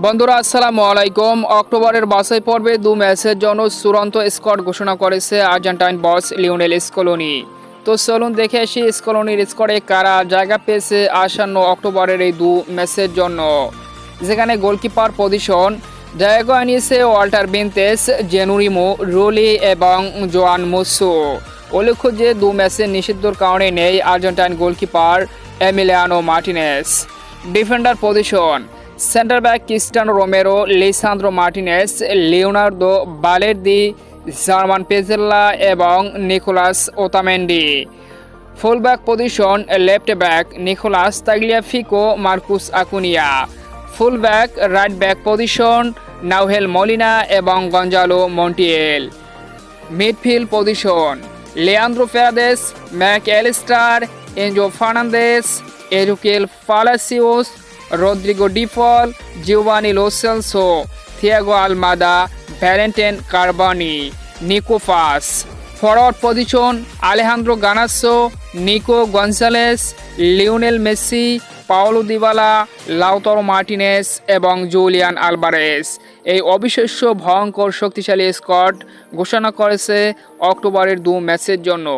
বন্ধুরা আসসালামু আলাইকুম। অক্টোবরের বাছাই পর্বে দু ম্যাচের জন্য চূড়ান্ত স্কোয়াড ঘোষণা করেছে আর্জেন্টাইন বস লিওনেল স্কলোনি। তো চলুন দেখে আসি স্কলোনির স্কোয়াডে কারা জায়গা পেয়েছে আসন্ন অক্টোবরের এই দু ম্যাচের জন্য। যেখানে গোলকিপার পজিশন জায়গা নিয়েছে ওয়াল্টার বেন্তেস, জেনুরিমো, রোলি এবং জোয়ান মুসু। উল্লেখ্য যে দু ম্যাচের নিষিদ্ধর কারণে নেই Argentine goalkeeper Emiliano Martinez. Defender position centre back Cristiano Romero, Lisandro Martinez, Leonardo Balerdi, German Pezzella এবং Nicolas Otamendi. Fullback position left back Nicolas Tagliafico, Marcos Acuna. Fullback right back position Nahuel Molina এবং Gonzalo Montiel. Midfield position Leandro Paredes, Mac Allister, Enzo Fernandez, Ezequiel Palacios, Rodrigo De Paul, Giovani Lo Celso, Thiago Almada, Valentin Carboni, Nico Paz. Forward position Alejandro Garnacho, Nico Gonzalez, Lionel Messi, Paulo Dybala, Lautaro Martinez এবং Julian Alvarez. এই অবিশ্বাস্য ভয়ঙ্কর শক্তিশালী squad ঘোষণা করেছে অক্টোবরের দু ম্যাচের জন্য।